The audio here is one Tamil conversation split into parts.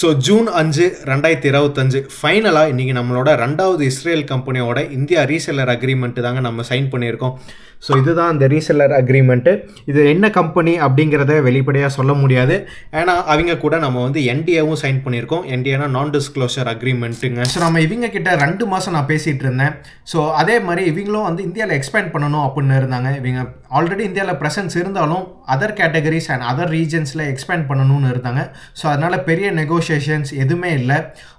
ஸோ ஜூன் 5 2025 ஃபைனலாக இன்றைக்கி நம்மளோட 2வது இஸ்ரேல் கம்பெனியோட இந்தியா ரீசெல்லர் அக்ரிமெண்ட்டு தாங்க நம்ம சைன் பண்ணியிருக்கோம். ஸோ இதுதான் அந்த ரீசெல்லர் அக்ரிமெண்ட்டு. இது என்ன கம்பெனி அப்படிங்கிறத வெளிப்படையாக சொல்ல முடியாது. ஏன்னா அவங்க கூட நம்ம வந்து என்டிஏவும் சைன் பண்ணியிருக்கோம். என்டிஏனா நான் டிஸ்க்ளோஷர் அக்ரிமெண்ட்டுங்க. ஸோ நம்ம இவங்க கிட்ட 2 மாதம் நான் பேசிகிட்டு இருந்தேன். ஸோ அதே மாதிரி இவங்களும் வந்து இந்தியாவில் எக்ஸ்பேண்ட் பண்ணணும் அப்படின்னு இருந்தாங்க. இவங்க ஆல்ரெடி இந்தியாவில் ப்ரெசன்ஸ் இருந்தாலும் அதர் கேட்டகரிஸ் அண்ட் அதர் ரீஜன்ஸில் எக்ஸ்பேண்ட் பண்ணணும்னு இருந்தாங்க. ஸோ அதனால் பெரிய நெகோஷியேஷன்ஸ் எதுவுமே இல்லை.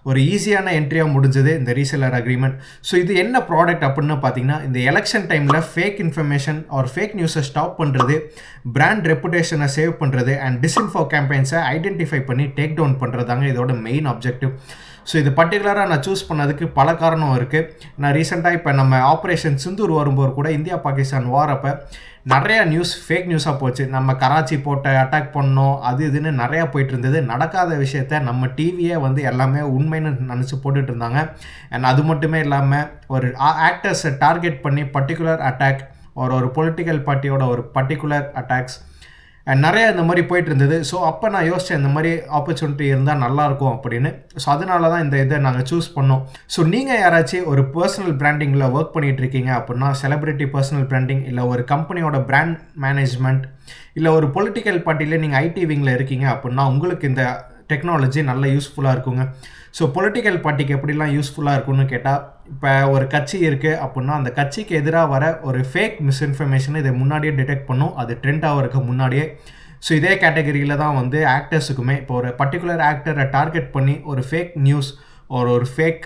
ஒரு ஈஸியான என்ட்ரியாக முடிஞ்சது இந்த ரீசெல்லர் அக்ரிமெண்ட். ஸோ இது என்ன ப்ராடக்ட் அப்படின்னு பார்த்தீங்கன்னா, இந்த எலெக்ஷன் டைமில் ஃபேக் இன்ஃபர்மேஷன் ஆர் ஃபேக் நியூஸை ஸ்டாப் பண்ணுறது, பிராண்ட் ரெப்புடேஷனை சேவ் பண்ணுறது அண்ட் டிஸ்இன்ஃபோ கேம்பெயின்ஸை ஐடென்டிஃபை பண்ணி டேக் டவுன் பண்ணுறதாங்க இதோட மெயின் ஆப்ஜெக்டிவ். ஸோ இது பர்டிகுலராக நான் சூஸ் பண்ணதுக்கு பல காரணம் இருக்குது. நான் ரீசெண்டாக இப்போ நம்ம ஆப்ரேஷன் சிந்தூர் வரும்போது கூட இந்தியா பாகிஸ்தான் வாரப்போ நிறையா ஃபேக் நியூஸாக போச்சு. நம்ம கராச்சி போட்ட அட்டாக் பண்ணோம், அது இதுன்னு நிறையா போயிட்டு இருந்தது. நடக்காத விஷயத்த நம்ம டிவியே வந்து எல்லாமே உண்மைன்னு நினச்சி போட்டுட்டு இருந்தாங்க. அண்ட் அது மட்டுமே இல்லாமல் ஒரு ஆக்டர்ஸை டார்கெட் பண்ணி பர்டிகுலர் அட்டாக் ஒரு பொலிட்டிக்கல் பார்ட்டியோட ஒரு பர்டிகுலர் அட்டாக்ஸ் நிறையா இந்த மாதிரி போயிட்டு இருந்தது. ஸோ அப்போ நான் யோசித்தேன், இந்த மாதிரி ஆப்பர்ச்சுனிட்டி இருந்தால் நல்லாயிருக்கும் அப்படின்னு. ஸோ அதனால தான் இந்த இதை நாங்கள் சூஸ் பண்ணோம். ஸோ நீங்கள் யாராச்சும் ஒரு பர்சனல் பிராண்டிங்கில் ஒர்க் பண்ணிகிட்டு இருக்கீங்க அப்படின்னா, செலிபிரிட்டி பர்சனல் பிராண்டிங் இல்லை ஒரு கம்பெனியோட பிராண்ட் மேனேஜ்மெண்ட் இல்லை ஒரு பொலிட்டிக்கல் பார்ட்டியில் நீங்கள் ஐடி விங்கில் இருக்கீங்க அப்படின்னா உங்களுக்கு இந்த டெக்னாலஜி நல்ல யூஸ்ஃபுல்லாக இருக்குங்க. ஸோ பொலிட்டிக்கல் பார்ட்டிக்கு எப்படிலாம் யூஸ்ஃபுல்லாக இருக்குன்னு கேட்டால், இப்போ ஒரு கட்சி இருக்குது அப்படின்னா அந்த கட்சிக்கு எதிராக வர ஒரு ஃபேக் மிஸ்இன்ஃபர்மேஷனை இதை முன்னாடியே டிடெக்ட் பண்ணும், அது ட்ரெண்ட் ஆகிறதுக்கு முன்னாடியே. ஸோ இதே கேட்டகரியில் தான் வந்து ஆக்டர்ஸுக்குமே இப்போ ஒரு பர்டிகுலர் ஆக்டரை டார்கெட் பண்ணி ஒரு ஃபேக் நியூஸ் ஒரு ஃபேக்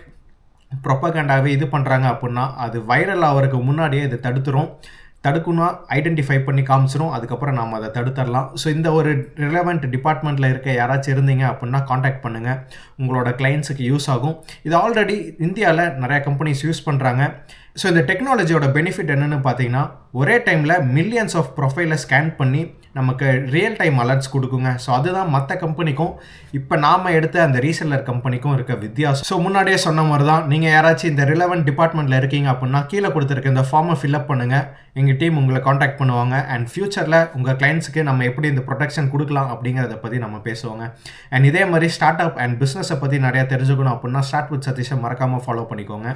ப்ரொபகண்டாவே இது பண்ணுறாங்க அப்படின்னா அது வைரல் ஆகிறதுக்கு முன்னாடியே இதை தடுக்கணும், ஐடென்டிஃபை பண்ணி காமிச்சிரும். அதுக்கப்புறம் நாம் அதை தடுத்துடலாம். ஸோ இந்த ஒரு ரிலவெண்ட் டிபார்ட்மெண்ட்டில் இருக்க யாராச்சும் இருந்தீங்க அப்படின்னா காண்டாக்ட் பண்ணுங்கள், உங்களோட கிளைண்ட்ஸுக்கு யூஸ் ஆகும். இது ஆல்ரெடி இந்தியாவில் நிறையா கம்பெனிஸ் யூஸ் பண்ணுறாங்க. ஸோ இந்த டெக்னாலஜியோட பெனிஃபிட் என்னென்னு பார்த்தீங்கன்னா, ஒரே டைமில் மில்லியன்ஸ் ஆஃப் ப்ரொஃபைலை ஸ்கேன் பண்ணி நமக்கு ரியல் டைம் அலர்ட்ஸ் கொடுக்குங்க. ஸோ அதுதான் மற்ற கம்பெனிக்கும் இப்போ நாம் எடுத்த அந்த ரீசெல்லர் கம்பெனிக்கும் இருக்க வித்தியாசம். ஸோ முன்னாடியே சொன்ன மாதிரி தான், நீங்கள் யாராச்சும் இந்த ரிலவெண்ட் டிபார்ட்மெண்ட்டில் இருக்கீங்க அப்படின்னா கீழே கொடுத்துருக்க இந்த ஃபார்மை ஃபில்அப் பண்ணுங்கள். எங்கள் டீம் உங்களை காண்டாக்ட் பண்ணுவாங்க. அண்ட் ஃபியூச்சரில் உங்கள் கிளைண்ட்ஸுக்கு நம்ம எப்படி இந்த ப்ரொடெக்ஷன் கொடுக்கலாம் அப்படிங்கிறத பற்றி நம்ம பேசுவோங்க. அண்ட் இதே மாதிரி ஸ்டார்ட் அப் அண்ட் பிஸ்னஸை பற்றி நிறையா தெரிஞ்சுக்கணும் அப்படின்னா ஸ்டார்ட் வித் சதீஷை மறக்காமல் ஃபாலோ பண்ணிக்கோங்க.